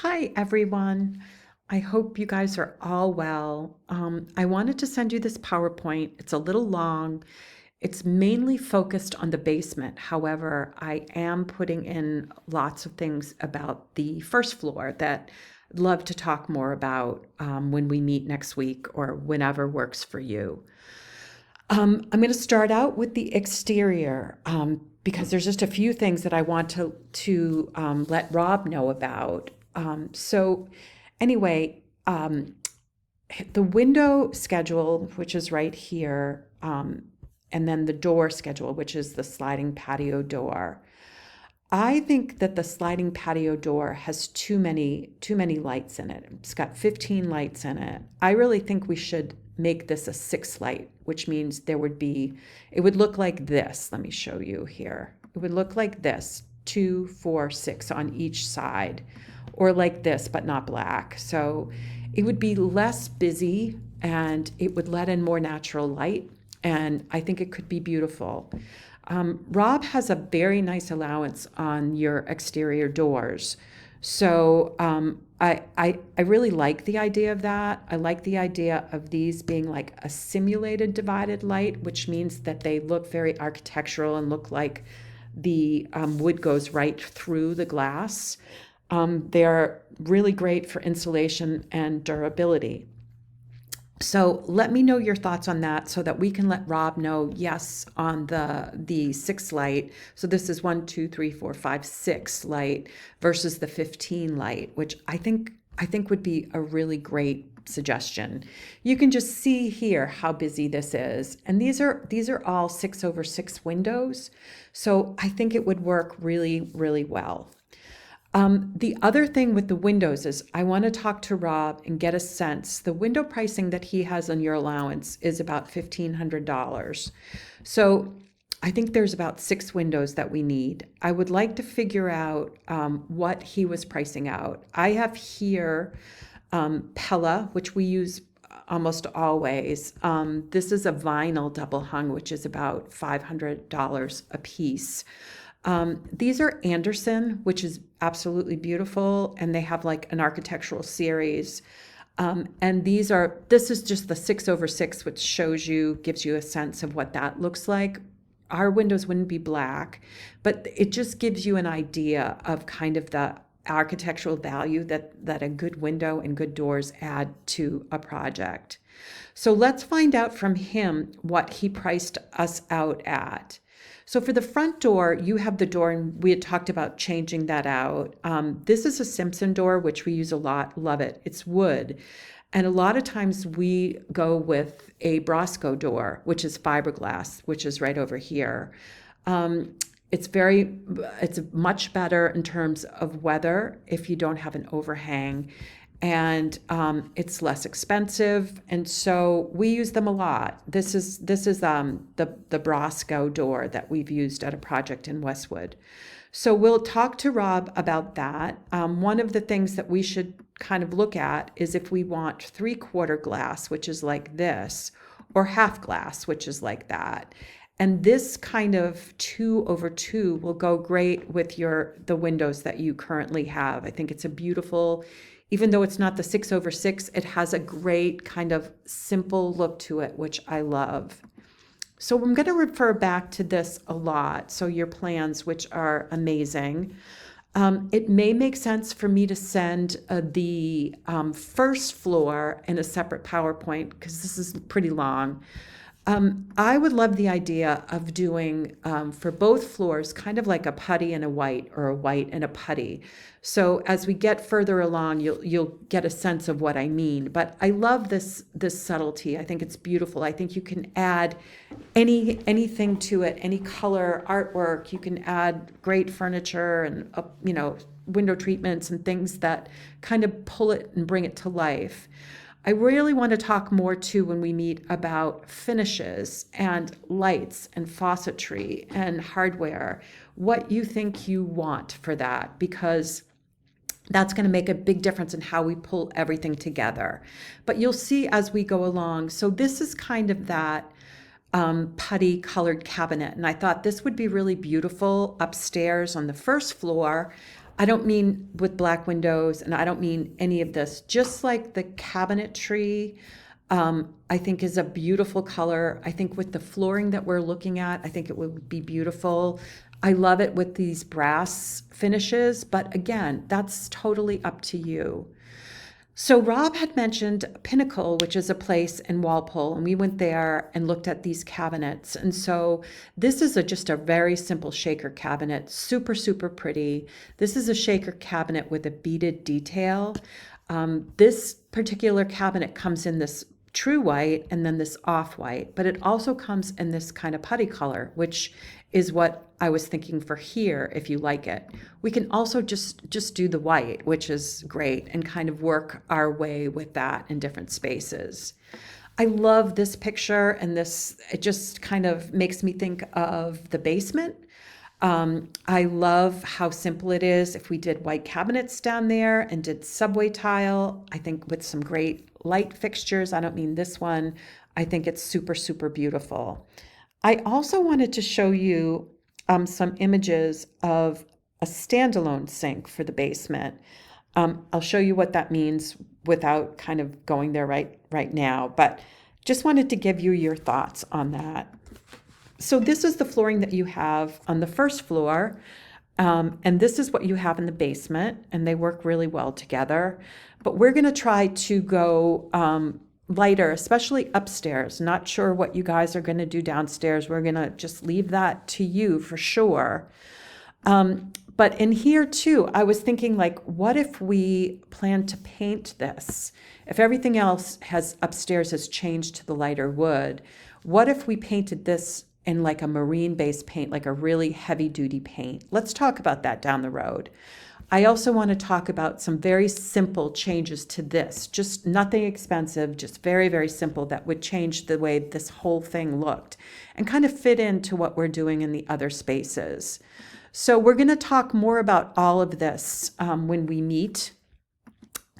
Hi, everyone. I hope you guys are all well. I wanted to send you this PowerPoint. It's a little long. It's mainly focused on the basement. However, I am putting in lots of things about the first floor that I'd love to talk more about when we meet next week or whenever works for you. I'm going to start out with the exterior because there's just a few things that I want to let Rob know about. So, anyway, the window schedule, which is right here, and then the door schedule, which is the sliding patio door. I think that the sliding patio door has too many lights in it. It's got 15 lights in it. I really think we should make this a 6 light, which means it would look like this. Let me show you here. It would look like this, 2, 4, 6 on each side, or like this, but not black. So it would be less busy and it would let in more natural light. And I think it could be beautiful. Rob has a very nice allowance on your exterior doors. So I really like the idea of that. I like the idea of these being like a simulated divided light, which means that they look very architectural and look like the wood goes right through the glass. They're really great for insulation and durability. So let me know your thoughts on that so that we can let Rob know yes on the 6 light. So this is 1, 2, 3, 4, 5, 6 light versus the 15 light, which I think would be a really great suggestion. You can just see here how busy this is. And these are all 6/6 windows. So I think it would work really, really well. The other thing with the windows is I want to talk to Rob and get a sense. The window pricing that he has on your allowance is about $1,500. So I think there's about 6 windows that we need. I would like to figure out what he was pricing out. I have here Pella, which we use almost always. This is a vinyl double hung, which is about $500 a piece. These are Anderson, which is absolutely beautiful, and they have like an architectural series. And this is just the 6/6, which gives you a sense of what that looks like. Our windows wouldn't be black, but it just gives you an idea of kind of the architectural value that a good window and good doors add to a project. So let's find out from him what he priced us out at. So for the front door, you have the door, and we had talked about changing that out. This is a Simpson door, which we use a lot. Love it. It's wood. And a lot of times we go with a Brosco door, which is fiberglass, which is right over here. Um, it's much better in terms of weather if you don't have an overhang, and it's less expensive, and so we use them a lot. This is the Brosco door that we've used at a project in Westwood. So we'll talk to Rob about that. One of the things that we should kind of look at is if we want 3/4 glass, which is like this, or half glass, which is like that. And this kind of 2/2 will go great with the windows that you currently have. I think it's a beautiful, even though it's not the 6/6, it has a great kind of simple look to it, which I love. So I'm going to refer back to this a lot. So your plans, which are amazing. It may make sense for me to send the first floor in a separate PowerPoint because this is pretty long. I would love the idea of doing for both floors kind of like a putty and a white, or a white and a putty. So as we get further along, you'll get a sense of what I mean. But I love this subtlety. I think it's beautiful. I think you can add anything to it, any color, artwork. You can add great furniture and window treatments and things that kind of pull it and bring it to life. I really want to talk more too when we meet about finishes and lights and faucetry and hardware, what you think you want for that, because that's going to make a big difference in how we pull everything together. But you'll see as we go along. So this is kind of that putty colored cabinet. And I thought this would be really beautiful upstairs on the first floor. I don't mean with black windows, and I don't mean any of this. Just like the cabinetry, I think is a beautiful color. I think with the flooring that we're looking at, I think it would be beautiful. I love it with these brass finishes, but again, that's totally up to you. So Rob had mentioned Pinnacle, which is a place in Walpole, and we went there and looked at these cabinets. And so this is just a very simple shaker cabinet, super, super pretty. This is a shaker cabinet with a beaded detail. This particular cabinet comes in this true white and then this off-white, but it also comes in this kind of putty color, which is what I was thinking for here, if you like it. We can also just do the white, which is great, and kind of work our way with that in different spaces. I love this picture, and it just kind of makes me think of the basement. I love how simple it is. If we did white cabinets down there and did subway tile, I think with some great light fixtures, I don't mean this one, I think it's super, super beautiful. I also wanted to show you some images of a standalone sink for the basement. I'll show you what that means without kind of going there right now, but just wanted to give you your thoughts on that. So this is the flooring that you have on the first floor, and this is what you have in the basement, and they work really well together. But we're going to try to go lighter, especially upstairs. Not sure what you guys are going to do downstairs. We're going to just leave that to you for sure. But in here too, I was thinking, like, what if we plan to paint this? If everything else upstairs has changed to the lighter wood, what if we painted this in like a marine-based paint, like a really heavy-duty paint? Let's talk about that down the road. I also want to talk about some very simple changes to this, just nothing expensive, just very, very simple that would change the way this whole thing looked and kind of fit into what we're doing in the other spaces. So we're going to talk more about all of this when we meet.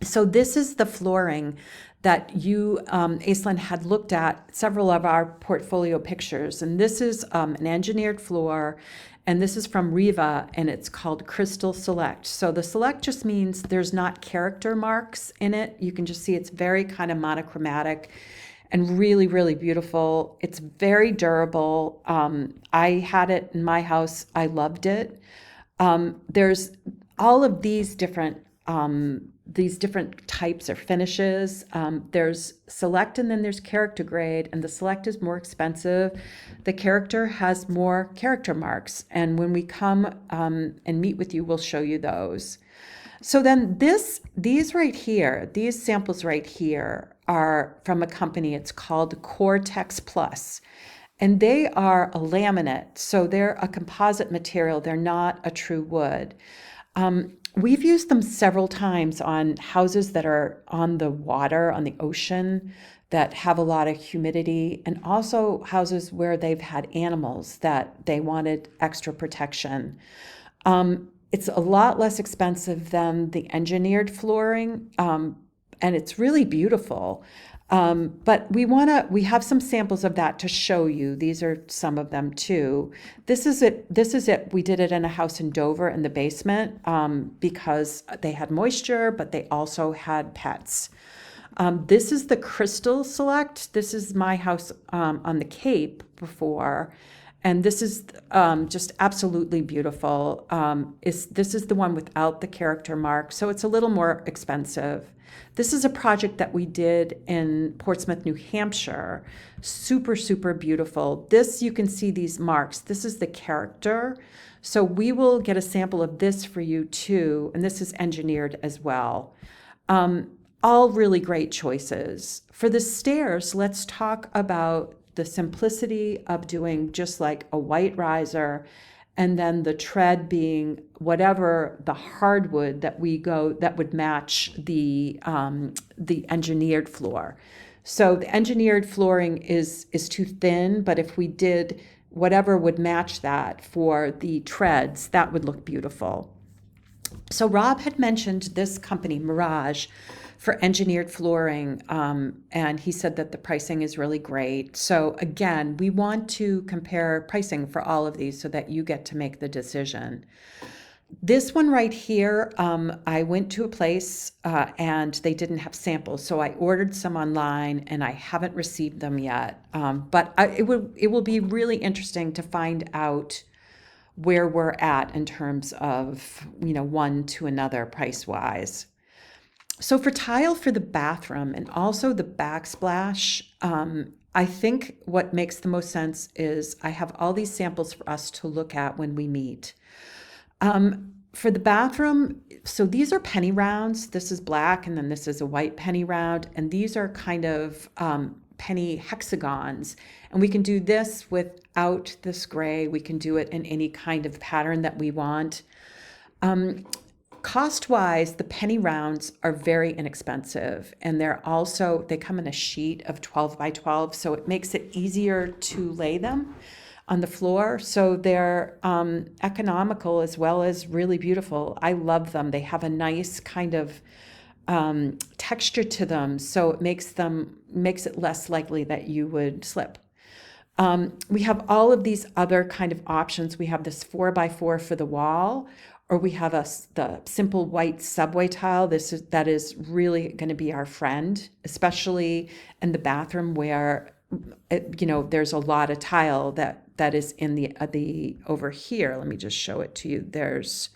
So this is the flooring that you, Aislynn, had looked at several of our portfolio pictures. And this is an engineered floor, and this is from Riva, and it's called Crystal Select. So the Select just means there's not character marks in it. You can just see it's very kind of monochromatic and really, really beautiful. It's very durable. I had it in my house. I loved it. There's all of these different types or finishes. There's Select, and then there's character grade, and the Select is more expensive. The character has more character marks, and when we come and meet with you, we'll show you those. So then these right here, these samples right here are from a company. It's called Cortex Plus, and they are a laminate, so they're a composite material. They're not a true wood. We've used them several times on houses that are on the water, on the ocean, that have a lot of humidity, and also houses where they've had animals that they wanted extra protection. It's a lot less expensive than the engineered flooring, and it's really beautiful. But we have some samples of that to show you. These are some of them too. This is it. We did it in a house in Dover in the basement because they had moisture, but they also had pets. This is the Crystal Select. This is my house on the Cape before. And this is just absolutely beautiful. This is the one without the character mark, so it's a little more expensive. This is a project that we did in Portsmouth, New Hampshire. Super, super beautiful. This, you can see these marks. This is the character. So we will get a sample of this for you too, and this is engineered as well. All really great choices. For the stairs, let's talk about the simplicity of doing just like a white riser, and then the tread being whatever the hardwood that would match the engineered floor. So the engineered flooring is too thin, but if we did whatever would match that for the treads, that would look beautiful. So Rob had mentioned this company, Mirage, for engineered flooring, and he said that the pricing is really great. So again, we want to compare pricing for all of these so that you get to make the decision. This one right here, I went to a place and they didn't have samples, so I ordered some online and I haven't received them yet. It will be really interesting to find out where we're at in terms of one to another price wise. So for tile for the bathroom and also the backsplash, I think what makes the most sense is I have all these samples for us to look at when we meet. For the bathroom, so these are penny rounds. This is black, and then this is a white penny round, and these are kind of penny hexagons. And we can do this without this gray. We can do it in any kind of pattern that we want. Cost-wise, the penny rounds are very inexpensive, and they come in a sheet of 12 by 12, so it makes it easier to lay them on the floor. So they're economical as well as really beautiful. I love them. They have a nice kind of texture to them, so it makes it less likely that you would slip. We have all of these other kind of options. We have this 4x4 for the wall, or we have the simple white subway tile. That is really going to be our friend, especially in the bathroom where there's a lot of tile that is in the over here. Let me just show it to you. There's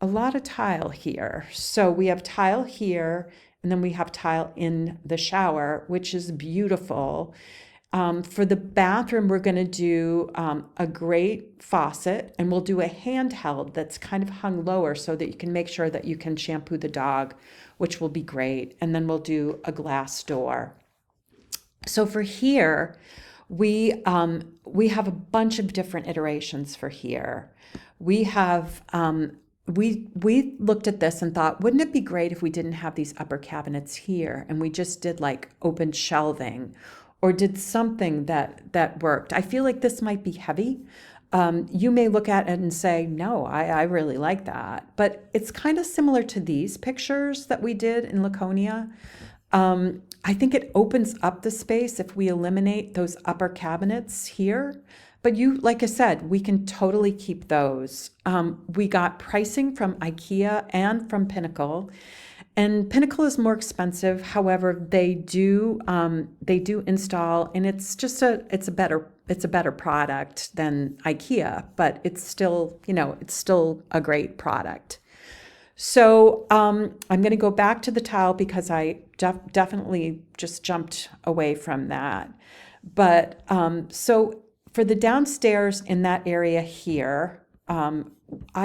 a lot of tile here. So we have tile here, and then we have tile in the shower, which is beautiful. For the bathroom, we're going to do a great faucet, and we'll do a handheld that's kind of hung lower so that you can make sure that you can shampoo the dog, which will be great. And then we'll do a glass door. So for here, we have a bunch of different iterations for here. We have we looked at this and thought, wouldn't it be great if we didn't have these upper cabinets here and we just did like open shelving, or did something that worked? I feel like this might be heavy. You may look at it and say, no, I really like that. But it's kind of similar to these pictures that we did in Laconia. I think it opens up the space if we eliminate those upper cabinets here. But like I said, we can totally keep those. We got pricing from IKEA and from Pinnacle. And Pinnacle is more expensive. However, they do install, and it's a better product than IKEA, but it's still a great product. So I'm going to go back to the tile because I definitely just jumped away from that. But so for the downstairs in that area here, I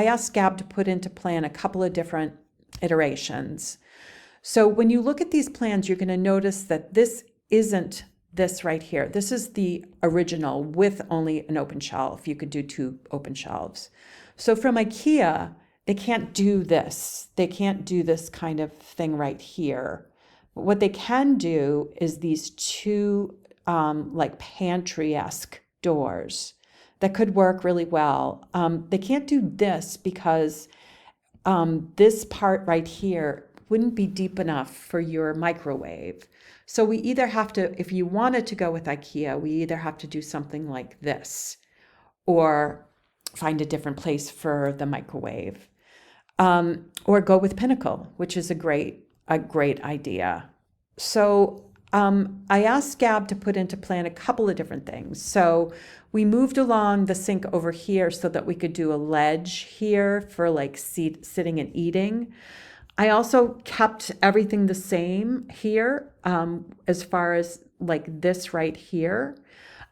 asked Gab to put into plan a couple of different iterations. So when you look at these plans, you're going to notice that this isn't this right here. This is the original with only an open shelf. You could do 2 open shelves. So from IKEA, they can't do this. They can't do this kind of thing right here. But what they can do is these 2 like pantry-esque doors that could work really well. They can't do this because this part right here wouldn't be deep enough for your microwave. So we either have to, if you wanted to go with IKEA, we either have to do something like this or find a different place for the microwave, or go with Pinnacle, which is a great idea. So I asked Gab to put into plan a couple of different things. So we moved along the sink over here so that we could do a ledge here for like sitting and eating. I also kept everything the same here, as far as like this right here,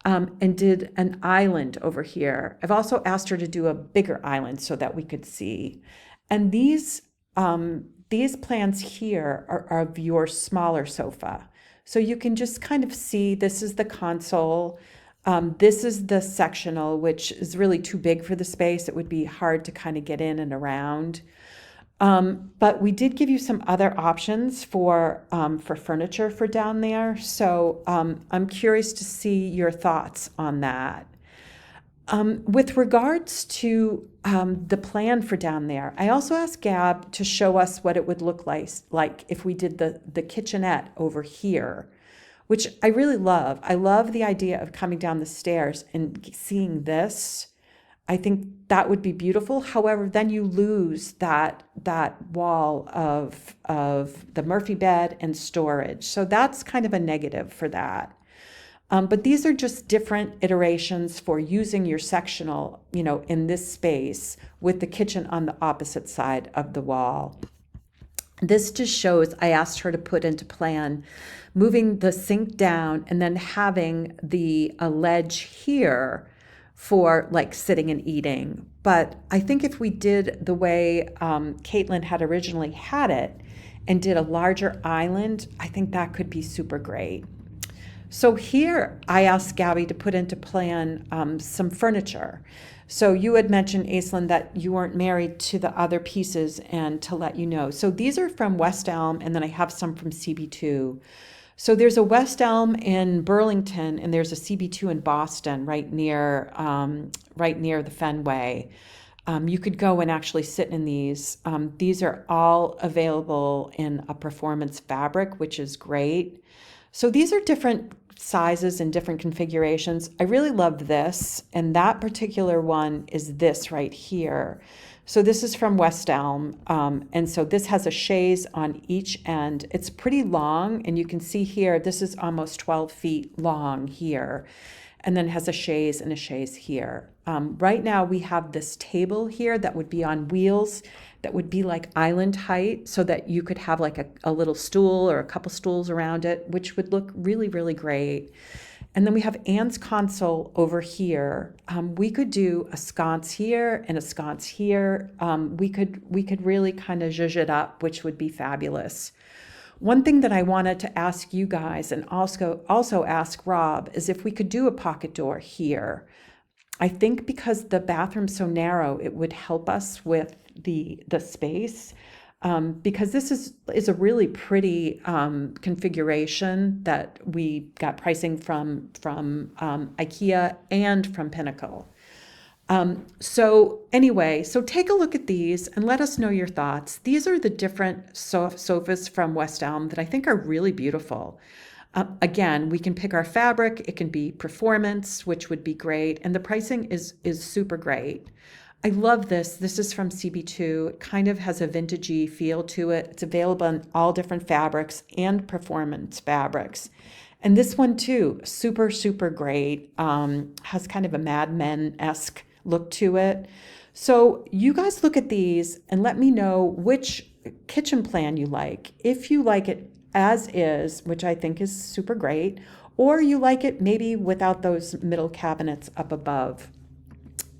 and did an island over here. I've also asked her to do a bigger island so that we could see. And these plans here are of your smaller sofa. So you can just kind of see, this is the console. This is the sectional, which is really too big for the space. It would be hard to kind of get in and around. But we did give you some other options for furniture for down there. So I'm curious to see your thoughts on that. With regards to the plan for down there, I also asked Gab to show us what it would look like if we did the kitchenette over here, which I really love. I love the idea of coming down the stairs and seeing this. I think that would be beautiful. However, then you lose that wall of the Murphy bed and storage. So that's kind of a negative for that. But these are just different iterations for using your sectional, in this space with the kitchen on the opposite side of the wall. This just shows I asked her to put into plan moving the sink down and then having a ledge here for like sitting and eating. But I think if we did the way Caitlin had originally had it and did a larger island, I think that could be super great. So here I asked Gabby to put into plan some furniture. So you had mentioned, Aislynn, that you weren't married to the other pieces, and to let you know. So these are from West Elm, and then I have some from CB2. So there's a West Elm in Burlington, and there's a CB2 in Boston, right near the Fenway. You could go and actually sit in these. These are all available in a performance fabric, which is great. So these are different sizes and different configurations. I really love this, and that particular one is this right here. So this is from West Elm, and so this has a chaise on each end. It's pretty long, and you can see here, this is almost 12 feet long here, and then has a chaise and a chaise here. Right now we have this table here that would be on wheels, that would be like island height, so that you could have like a little stool or a couple stools around it, which would look really, really great. And then we have Anne's console over here. We could do a sconce here and a sconce here. We could really kind of zhuzh it up, which would be fabulous. One thing that I wanted to ask you guys, and also ask Rob, is if we could do a pocket door here. I think because the bathroom's so narrow, it would help us with the space, because this is a really pretty configuration that we got pricing from IKEA and from Pinnacle. So anyway, so take a look at these and let us know your thoughts. These are the different sofas from West Elm that I think are really beautiful. Again, we can pick our fabric. It can be performance, which would be great. And the pricing is super great. I love this. This is from CB2. It kind of has a vintagey feel to it. It's available in all different fabrics and performance fabrics. And this one too, super, super great. Has kind of a Mad Men-esque look to it. So you guys look at these and let me know which kitchen plan you like. If you like it as is, which I think is super great, or you like it maybe without those middle cabinets up above.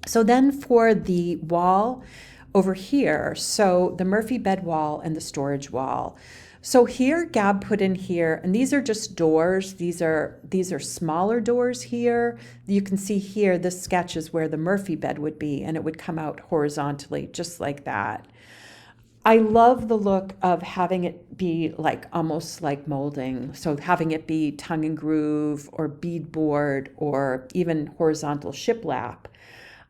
So then for the wall over here, so the Murphy bed wall and the storage wall. So here Gab put in here, and these are just doors. These are smaller doors here. You can see here, this sketch is where the Murphy bed would be, and it would come out horizontally just like that. I love the look of having it be like almost like molding. So having it be tongue and groove or beadboard or even horizontal shiplap.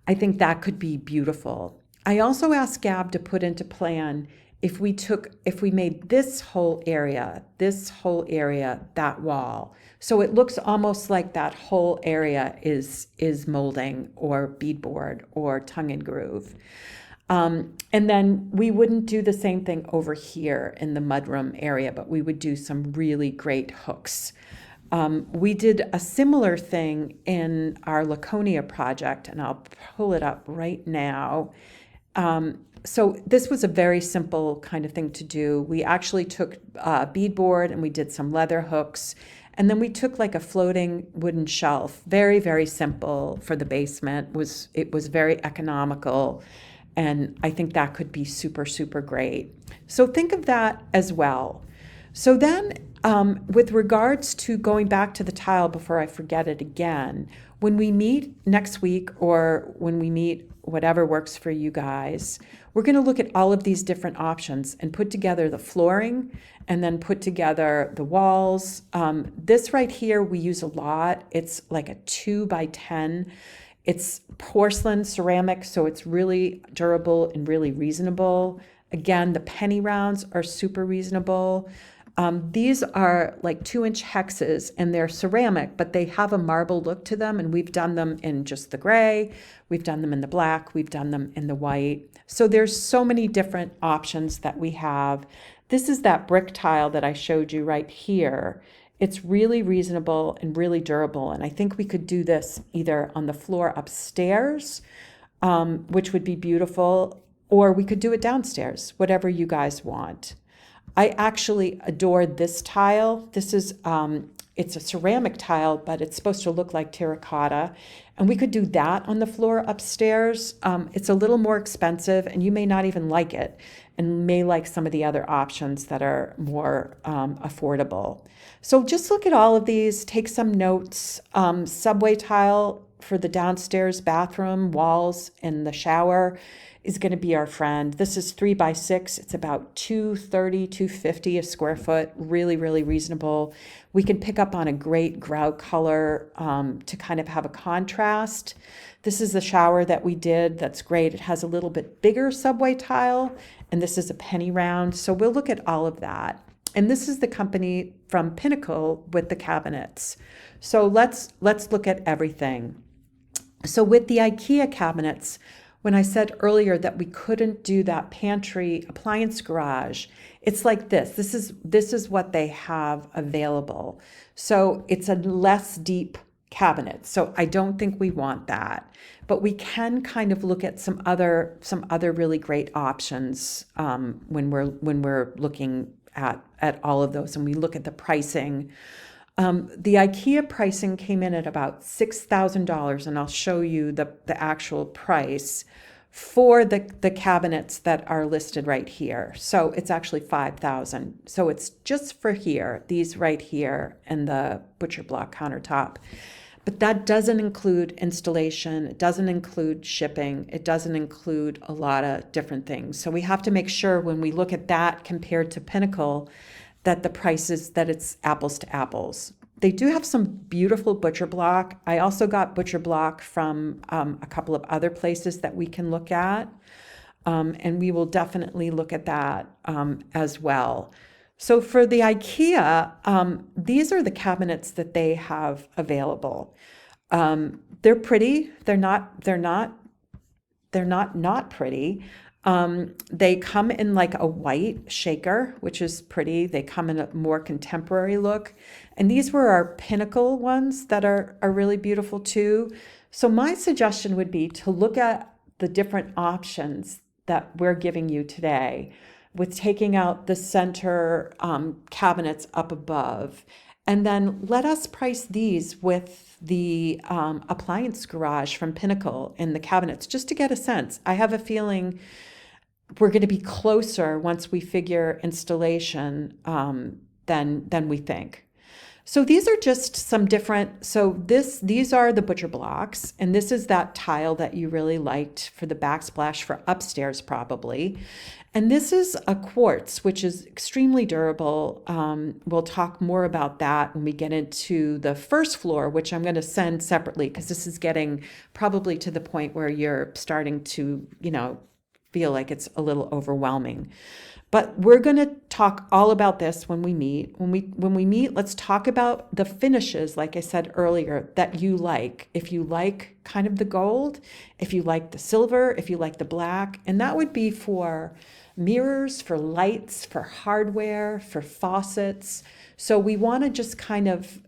I think that could be beautiful. I also asked Gab to put into plan if we made this whole area, that wall. So it looks almost like that whole area is molding or beadboard or tongue and groove. And then we wouldn't do the same thing over here in the mudroom area, but we would do some really great hooks. We did a similar thing in our Laconia project, and I'll pull it up right now. So this was a very simple kind of thing to do. We actually took beadboard and we did some leather hooks, and then we took like a floating wooden shelf. Very, very simple for the basement. It was very economical, and I think that could be super, super great. So think of that as well. So then with regards to going back to the tile before I forget it again, when we meet next week or when we meet whatever works for you guys, we're going to look at all of these different options and put together the flooring and then put together the walls. This right here we use a lot. It's like a 2x10. It's porcelain ceramic, so it's really durable and really reasonable. Again, the penny rounds are super reasonable. These are like 2-inch hexes and they're ceramic, but they have a marble look to them. And we've done them in just the gray, we've done them in the black, we've done them in the white. So there's so many different options that we have. This is that brick tile that I showed you right here. It's really reasonable and really durable. And I think we could do this either on the floor upstairs, which would be beautiful, or we could do it downstairs, whatever you guys want. I actually adored this tile. This is, it's a ceramic tile, but it's supposed to look like terracotta. And we could do that on the floor upstairs. It's a little more expensive and you may not even like it and may like some of the other options that are more affordable. So just look at all of these, take some notes. Subway tile for the downstairs bathroom, walls, and the shower is going to be our friend. This is 3x6. It's about $230, $250 a square foot. Really, really reasonable. We can pick up on a great grout color to kind of have a contrast. This is the shower that we did. That's great. It has a little bit bigger subway tile, and this is a penny round. So we'll look at all of that. And this is the company from Pinnacle with the cabinets. So let's look at everything. So with the IKEA cabinets, when I said earlier that we couldn't do that pantry appliance garage, it's like this. This is what they have available. So it's a less deep cabinet. So I don't think we want that. But we can kind of look at some other really great options when we're looking at all of those and we look at the pricing. The IKEA pricing came in at about $6,000, and I'll show you the actual price for the cabinets that are listed right here. So it's actually $5,000. So it's just for here, these right here, and the butcher block countertop. But that doesn't include installation. It doesn't include shipping. It doesn't include a lot of different things. So we have to make sure when we look at that compared to Pinnacle that the prices, that it's apples to apples. They do have some beautiful butcher block. I also got butcher block from a couple of other places that we can look at. And we will definitely look at that as well. So for the IKEA, these are the cabinets that they have available. They're pretty. They're not pretty. They come in like a white shaker, which is pretty. They come in a more contemporary look. And these were our Pinnacle ones that are really beautiful too. So my suggestion would be to look at the different options that we're giving you today with taking out the center cabinets up above. And then let us price these with the appliance garage from Pinnacle and the cabinets, just to get a sense. I have a feeling we're going to be closer once we figure installation than we think. So these are just some different, these are the butcher blocks, and this is that tile that you really liked for the backsplash for upstairs probably. And this is a quartz, which is extremely durable. We'll talk more about that when we get into the first floor, which I'm going to send separately because this is getting probably to the point where you're starting to, feel like it's a little overwhelming. But we're going to talk all about this when we meet. When we meet, let's talk about the finishes, like I said earlier, that you like. If you like kind of the gold, if you like the silver, if you like the black, and that would be for mirrors, for lights, for hardware, for faucets. So we want to just kind of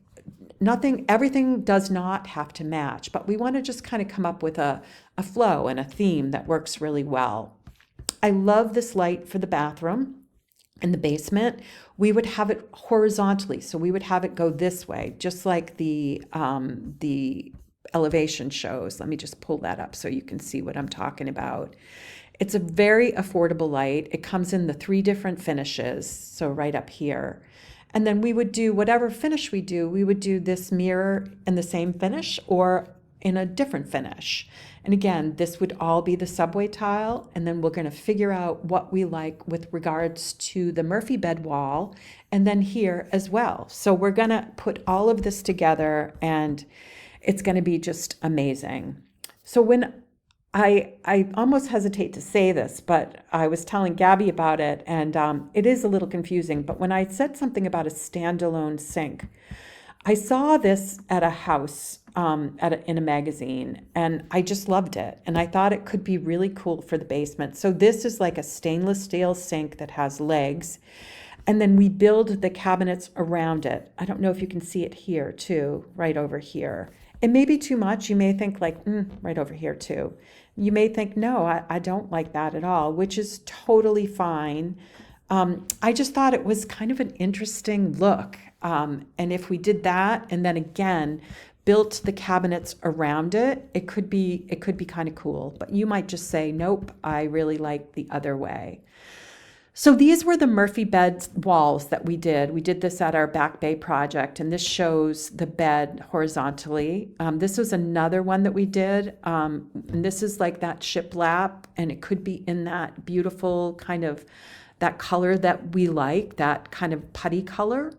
everything does not have to match, but we want to just kind of come up with a flow and a theme that works really well. I love this light for the bathroom and the basement. We would have it horizontally, so we would have it go this way, just like the elevation shows. Let me just pull that up so you can see what I'm talking about. It's a very affordable light. It comes in the 3 different finishes, so right up here. And then we would do whatever finish we would do this mirror in the same finish or in a different finish. And again, this would all be the subway tile, and then we're going to figure out what we like with regards to the Murphy bed wall, and then here as well. So we're going to put all of this together, and it's going to be just amazing. So when I almost hesitate to say this, but I was telling Gabby about it, and it is a little confusing. But when I said something about a standalone sink, I saw this at a house in a magazine, and I just loved it. And I thought it could be really cool for the basement. So this is like a stainless steel sink that has legs, and then we build the cabinets around it. I don't know if you can see it here too, right over here. It may be too much. You may think like, right over here too. You may think, no, I don't like that at all, which is totally fine. I just thought it was kind of an interesting look. And if we did that and then again built the cabinets around it, it could be kind of cool. But you might just say, nope, I really like the other way. So these were the Murphy bed walls that we did. We did this at our Back Bay project, and this shows the bed horizontally. This was another one that we did, and this is like that shiplap, and it could be in that beautiful kind of that color that we like, that kind of putty color.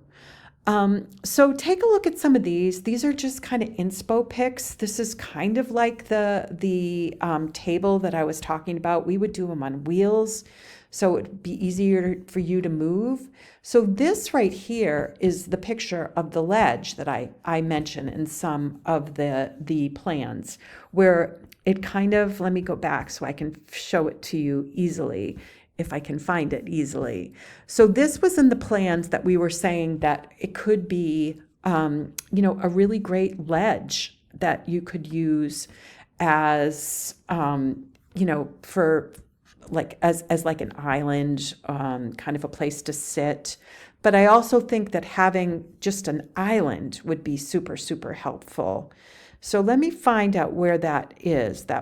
So take a look at some of these. These are just kind of inspo pics. This is kind of like the table that I was talking about. We would do them on wheels, so it'd be easier for you to move. So this right here is the picture of the ledge that I mentioned in some of the plans, where it kind of, let me go back so I can show it to you easily, if I can find it easily. So this was in the plans that we were saying that it could be, a really great ledge that you could use as, for like as like an island, kind of a place to sit. But I also think that having just an island would be super, super helpful. So let me find out where that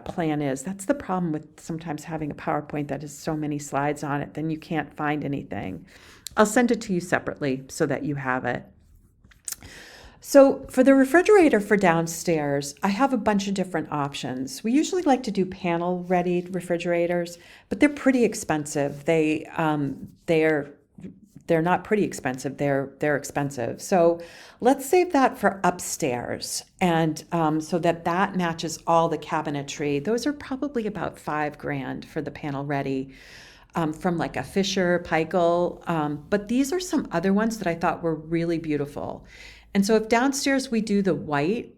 plan is. That's the problem with sometimes having a PowerPoint that has so many slides on it, then you can't find anything. I'll send it to you separately so that you have it. So for the refrigerator for downstairs, I have a bunch of different options. We usually like to do panel-ready refrigerators, but they're pretty expensive. They're not pretty expensive. They're expensive. So let's save that for upstairs, and so that matches all the cabinetry. Those are probably about $5,000 for the panel ready. From like a Fisher Paykel, but these are some other ones that I thought were really beautiful. And so if downstairs we do the white,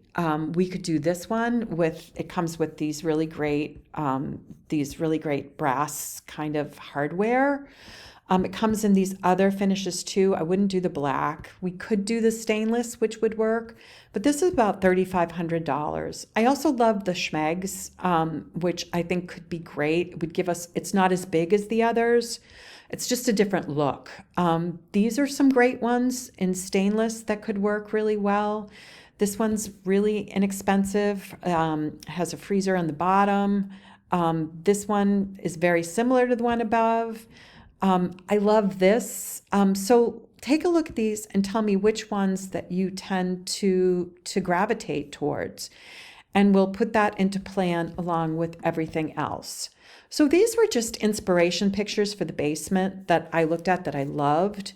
we could do this one it comes with these really great brass kind of hardware. It comes in these other finishes too. I wouldn't do the black. We could do the stainless, which would work, but this is about $3,500. I also love the Schmegs, which I think could be great. It would give us, it's not as big as the others. It's just a different look. These are some great ones in stainless that could work really well. This one's really inexpensive, has a freezer on the bottom. This one is very similar to the one above. I love this. So take a look at these and tell me which ones that you tend to gravitate towards. And we'll put that into plan along with everything else. So these were just inspiration pictures for the basement that I looked at that I loved.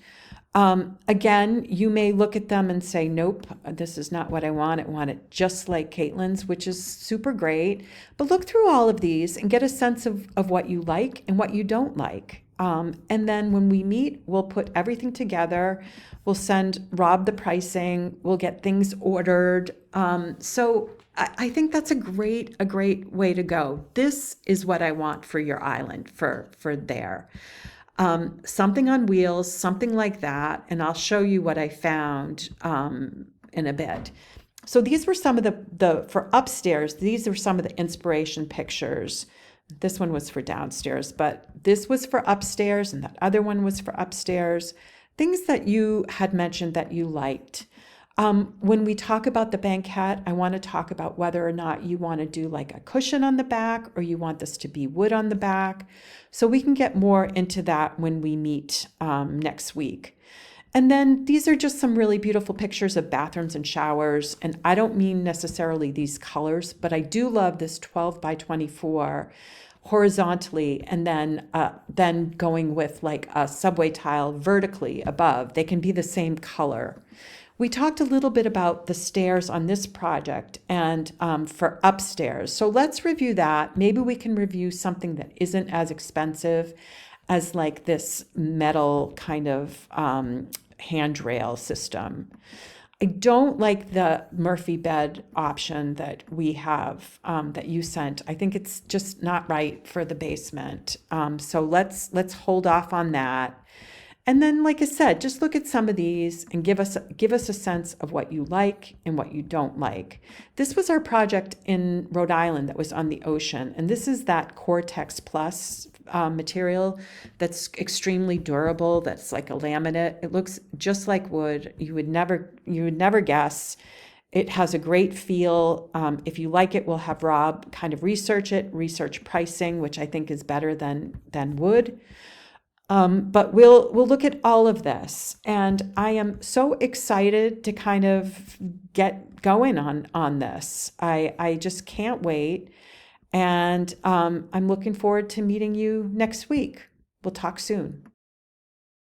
Again, you may look at them and say, nope, this is not what I want. I want it just like Caitlin's, which is super great. But look through all of these and get a sense of what you like and what you don't like. And then when we meet, we'll put everything together. We'll send Rob the pricing. We'll get things ordered. So I think that's a great way to go. This is what I want for your island, for there. Something on wheels, something like that, and I'll show you what I found in a bit. So these were some of for upstairs, these are some of the inspiration pictures. This one was for downstairs, but this was for upstairs, and that other one was for upstairs. Things that you had mentioned that you liked. When we talk about the banquette, I want to talk about whether or not you want to do like a cushion on the back or you want this to be wood on the back. So we can get more into that when we meet next week. And then these are just some really beautiful pictures of bathrooms and showers. And I don't mean necessarily these colors, but I do love this 12 by 24 horizontally, and then going with like a subway tile vertically above. They can be the same color, We talked a little bit about the stairs on this project and for upstairs. So let's review that. Maybe we can review something that isn't as expensive as like this metal kind of handrail system. I don't like the Murphy bed option that we have that you sent. I think it's just not right for the basement. So let's hold off on that. And then, like I said, just look at some of these and give us a sense of what you like and what you don't like. This was our project in Rhode Island that was on the ocean, and this is that Cortex Plus material that's extremely durable. That's like a laminate. It looks just like wood. You would never guess. It has a great feel. If you like it, we'll have Rob kind of research pricing, which I think is better than wood. But we'll look at all of this, and I am so excited to kind of get going on this. I just can't wait, and I'm looking forward to meeting you next week. We'll talk soon.